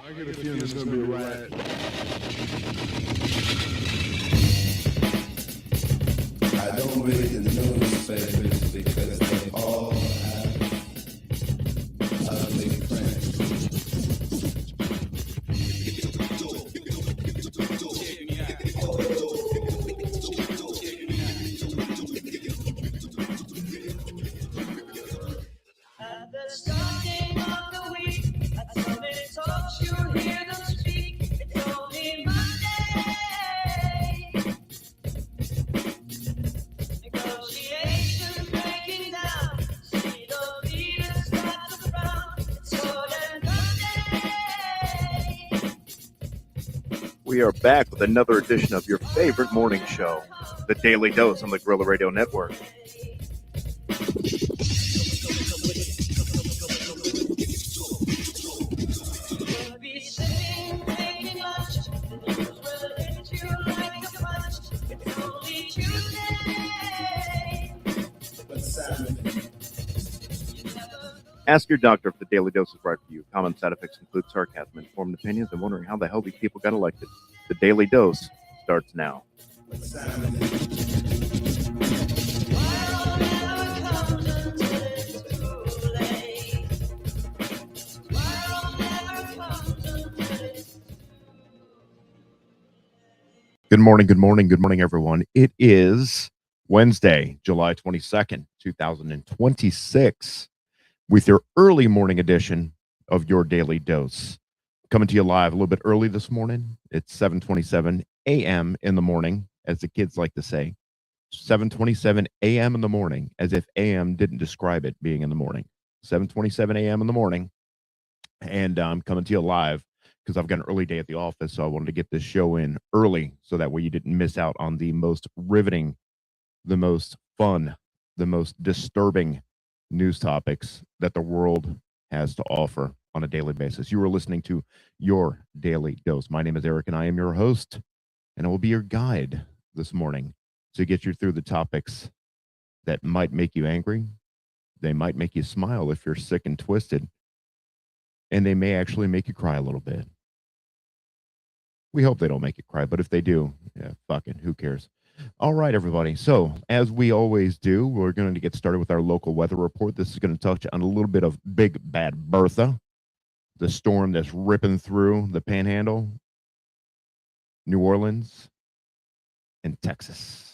I get a feeling it's gonna be a riot. I don't read the newspapers because they all have ugly prints. At the starting of the week, I told it talks, you hear them speak. It's only Monday. Negotiations breaking down. See the leaders start to frown. It's more than Monday. We are back with another edition of your favorite morning show, The Daily Dose on the Guerrilla Radio Network. We'll be sitting, taking lunch. The news will hit you like a punch. It's only Tuesday. But Saturday, Ask your doctor if the Daily Dose is right for you. Common side effects include sarcasm, informed opinions, and wondering how the hell these people got elected. The Daily Dose starts now. but Saturday. Tomorrow never comes until it's too late. Tomorrow never comes until it's Good morning, everyone. It is Wednesday, July 22nd, 2026, with your early morning edition of your Daily Dose. Coming to you live a little bit early this morning. It's 7:27 a.m. in the morning, as the kids like to say. 7:27 a.m. in the morning, as if a.m. didn't describe it being in the morning. 7:27 a.m. in the morning, and I'm coming to you live because I've got an early day at the office, so I wanted to get this show in early so that way you didn't miss out on the most riveting, the most fun, the most disturbing news topics that the world has to offer on a daily basis. You are listening to Your Daily Dose. My name is Eric, and I am your host, and I will be your guide this morning to get you through the topics that might make you angry. They might make you smile if you're sick and twisted, and they may actually make you cry a little bit. We hope they don't make you cry, but if they do, yeah, fucking, who cares? All right, everybody. So, as we always do, we're going to get started with our local weather report. This is going to touch on a little bit of Big Bad Bertha, the storm that's ripping through the Panhandle, New Orleans, and Texas.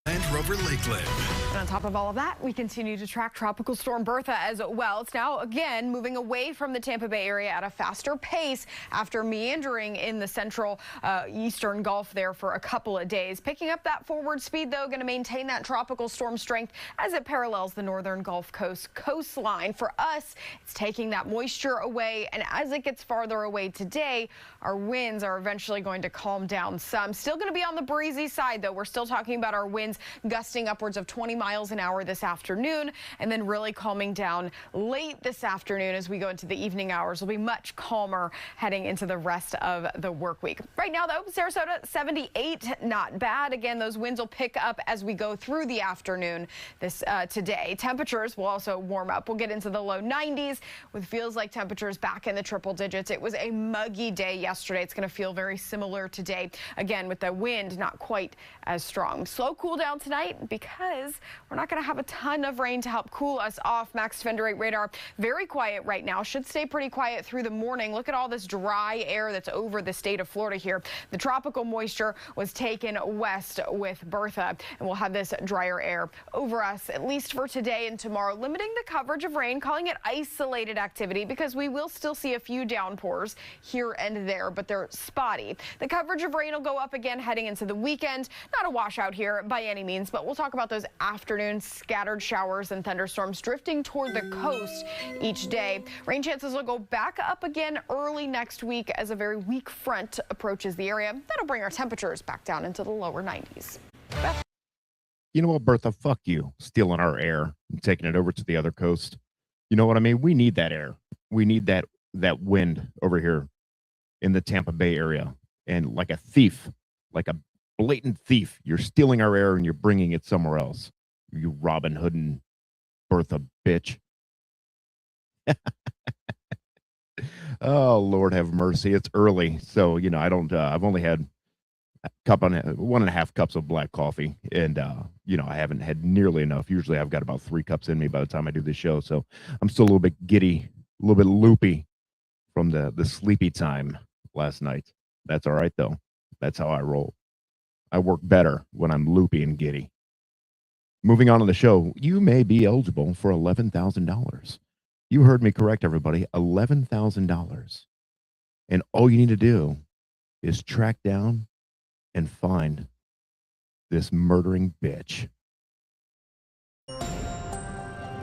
Land Rover Lakeland. And on top of all of that, we continue to track Tropical Storm Bertha as well. It's now again moving away from the Tampa Bay area at a faster pace after meandering in the central eastern Gulf there for a couple of days. Picking up that forward speed, though, going to maintain that tropical storm strength as it parallels the northern Gulf Coast coastline. For us, it's taking that moisture away, and as it gets farther away today, our winds are eventually going to calm down some. Still going to be on the breezy side, though. We're still talking about our winds gusting upwards of 20 miles an hour this afternoon, and then really calming down late this afternoon as we go into the evening hours. Will be much calmer heading into the rest of the work week. Right now, though, Sarasota 78, not bad. Again, those winds will pick up as we go through the afternoon today. Temperatures will also warm up. We'll get into the low 90s with feels like temperatures back in the triple digits. It was a muggy day yesterday. It's going to feel very similar today. Again, with the wind not quite as strong. Slow cool down tonight because we're not going to have a ton of rain to help cool us off. Max Fender 8 radar very quiet right now. Should stay pretty quiet through the morning. Look at all this dry air that's over the state of Florida here. The tropical moisture was taken west with Bertha, and we'll have this drier air over us at least for today and tomorrow, limiting the coverage of rain, calling it isolated activity because we will still see a few downpours here and there, but they're spotty. The coverage of rain will go up again heading into the weekend. Not a washout here by any means, but we'll talk about those afternoon scattered showers and thunderstorms drifting toward the coast each day. Rain chances will go back up again early next week as a very weak front approaches the area. That'll bring our temperatures back down into the lower 90s. Beth? You know what, Bertha? Fuck you, stealing our air and taking it over to the other coast. You know what I mean? We need that air. We need that wind over here in the Tampa Bay area. And like a thief, like a blatant thief, you're stealing our air and you're bringing it somewhere else. You Robin Hood and Bertha bitch. Oh, Lord have mercy. It's early. So, I don't, I've only had cup on 1.5 cups of black coffee. And, I haven't had nearly enough. Usually I've got about 3 cups in me by the time I do this show. So I'm still a little bit giddy, a little bit loopy from the sleepy time last night. That's all right, though. That's how I roll. I work better when I'm loopy and giddy. Moving on to the show, you may be eligible for $11,000. You heard me correct, everybody. $11,000. And all you need to do is track down and find this murdering bitch.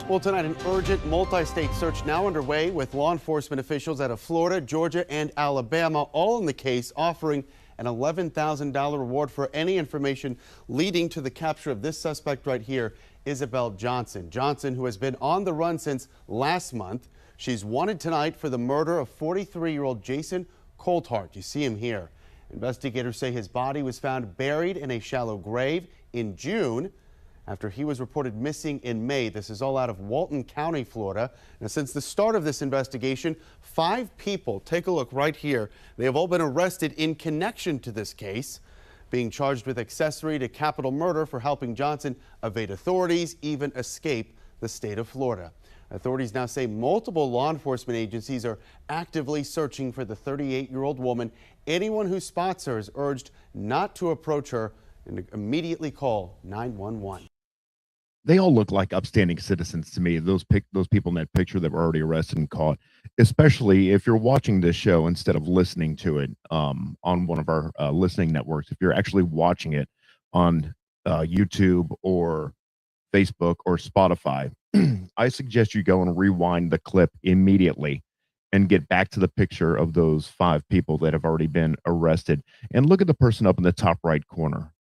Well, tonight, an urgent multi-state search now underway with law enforcement officials out of Florida, Georgia, and Alabama, all in the case, offering an $11,000 reward for any information leading to the capture of this suspect right here, Isabel Johnson. Johnson, who has been on the run since last month. She's wanted tonight for the murder of 43-year-old Jason Coulthart. You see him here. Investigators say his body was found buried in a shallow grave in June after he was reported missing in May. This is all out of Walton County, Florida. Now, since the start of this investigation, 5 people, take a look right here, they have all been arrested in connection to this case, being charged with accessory to capital murder for helping Johnson evade authorities, even escape the state of Florida. Authorities now say multiple law enforcement agencies are actively searching for the 38-year-old woman. Anyone who spots her is urged not to approach her and to immediately call 911. They all look like upstanding citizens to me. Those people in that picture that were already arrested and caught, especially if you're watching this show instead of listening to it on one of our listening networks. If you're actually watching it on YouTube or Facebook or Spotify, I suggest you go and rewind the clip immediately and get back to the picture of those 5 people that have already been arrested. And look at the person up in the top right corner.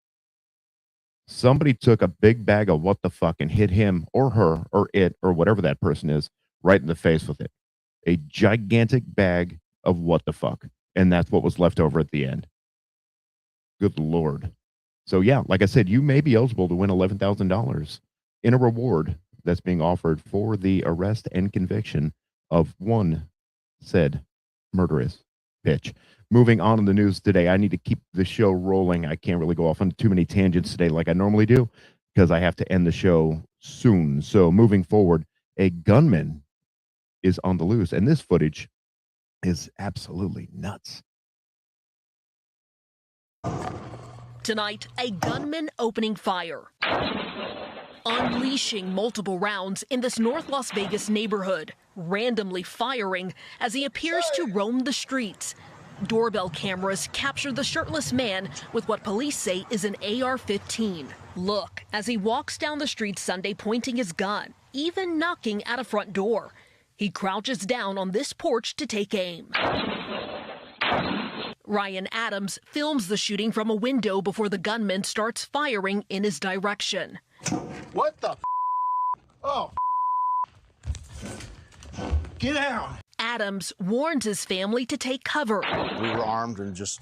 Somebody took a big bag of what the fuck and hit him or her or it or whatever that person is right in the face with it. A gigantic bag of what the fuck. And that's what was left over at the end. Good Lord. So yeah, like I said, you may be eligible to win $11,000 in a reward that's being offered for the arrest and conviction of one said murderous bitch. Moving on in the news today, I need to keep the show rolling. I can't really go off on too many tangents today like I normally do because I have to end the show soon. So moving forward, a gunman is on the loose, and this footage is absolutely nuts. Tonight, a gunman opening fire, unleashing multiple rounds in this North Las Vegas neighborhood, randomly firing as he appears to roam the streets. Doorbell cameras capture the shirtless man with what police say is an AR-15. Look as he walks down the street Sunday pointing his gun, even knocking at a front door. He crouches down on this porch to take aim. Ryan Adams films the shooting from a window before the gunman starts firing in his direction. What the Oh. Get out. Adams warns his family to take cover. We were armed and just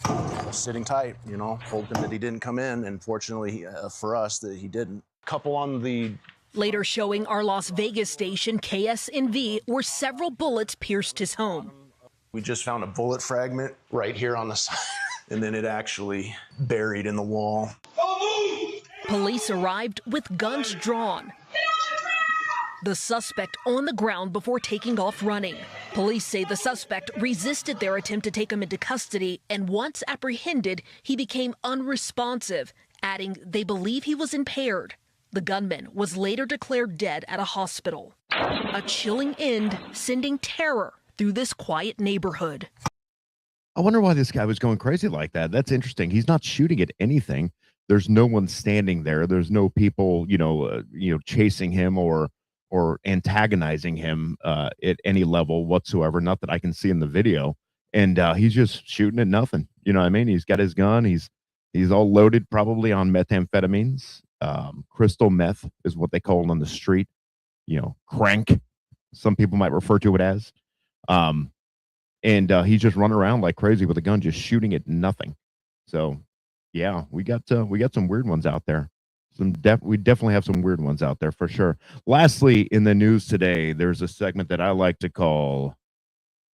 sitting tight, hoping that he didn't come in. And fortunately for us, that he didn't. Couple on the... Later showing our Las Vegas station KSNV where several bullets pierced his home. We just found a bullet fragment right here on the side, and then it actually buried in the wall. Police arrived with guns drawn. The suspect on the ground before taking off running. Police say the suspect resisted their attempt to take him into custody, and once apprehended, he became unresponsive, adding they believe he was impaired. The gunman was later declared dead at a hospital. A chilling end, sending terror through this quiet neighborhood. I wonder why this guy was going crazy like that. That's interesting. He's not shooting at anything. There's no one standing there. There's no people, chasing him or antagonizing him at any level whatsoever. Not that I can see in the video. And he's just shooting at nothing. You know what I mean? He's got his gun. He's all loaded probably on methamphetamines. Crystal meth is what they call it on the street. Crank. Some people might refer to it as. And he's just running around like crazy with a gun, just shooting at nothing. So, yeah, we got some weird ones out there. We definitely have some weird ones out there for sure. Lastly, in the news today, there's a segment that I like to call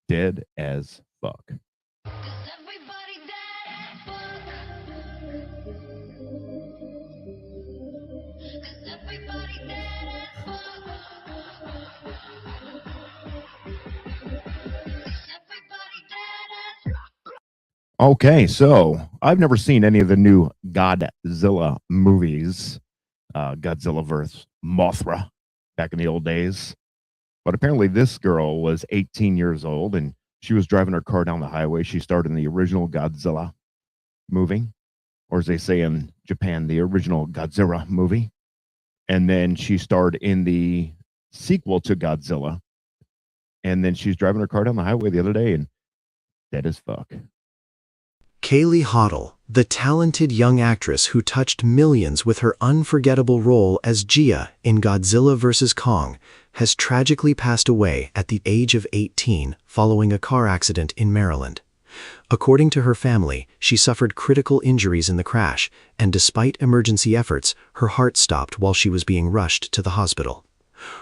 Dead as Fuck. Okay, so I've never seen any of the new Godzilla movies, Godzilla vs. Mothra, back in the old days. But apparently this girl was 18 years old, and she was driving her car down the highway. She starred in the original Godzilla movie, or as they say in Japan, the original Godzilla movie. And then she starred in the sequel to Godzilla. And then she's driving her car down the highway the other day and dead as fuck. Kaylee Hoddle, the talented young actress who touched millions with her unforgettable role as Gia in Godzilla vs. Kong, has tragically passed away at the age of 18 following a car accident in Maryland. According to her family, she suffered critical injuries in the crash, and despite emergency efforts, her heart stopped while she was being rushed to the hospital.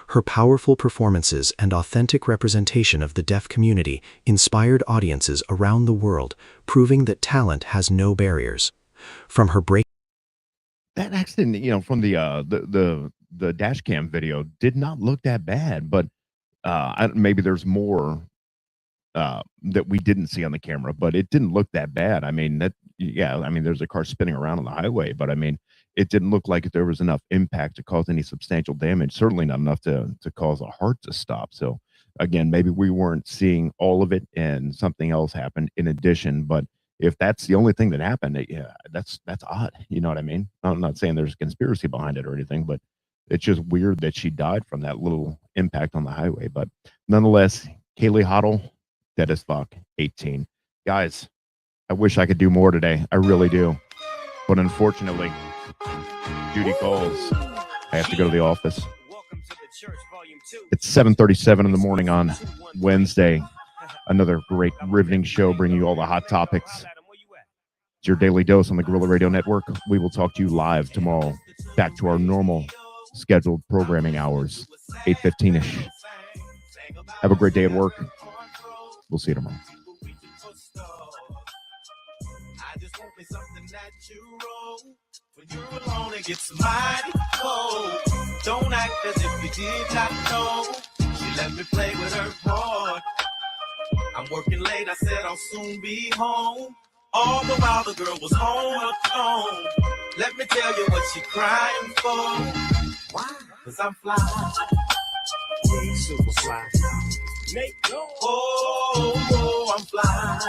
Her powerful performances and authentic representation of the deaf community inspired audiences around the world, proving that talent has no barriers. From her break, that accident, from the dash cam video, did not look that bad, but maybe there's more that we didn't see on the camera, but it didn't look that bad. I mean, there's a car spinning around on the highway, but I mean, it didn't look like there was enough impact to cause any substantial damage, certainly not enough to cause a heart to stop. So again, maybe we weren't seeing all of it and something else happened in addition, but if that's the only thing that happened, that's odd. You know what I mean? I'm not saying there's a conspiracy behind it or anything, but it's just weird that she died from that little impact on the highway. But nonetheless, Kaylee Hoddle, dead as fuck, 18. Guys, I wish I could do more today. I really do. But unfortunately, duty calls. I have to go to the office. It's 7:37 in the morning on Wednesday. Another great, riveting show bringing you all the hot topics. It's your daily dose on the Guerrilla Radio Network. We will talk to you live tomorrow, back to our normal scheduled programming hours, 8:15-ish. Have a great day at work. We'll see you tomorrow. When you're alone, it gets mighty cold. Don't act as if you did not know. She let me play with her heart. I'm working late, I said I'll soon be home. All the while the girl was on her phone. Let me tell you what she crying for. Why? 'Cause I'm fly. Super fly. Nate, oh, I'm fly.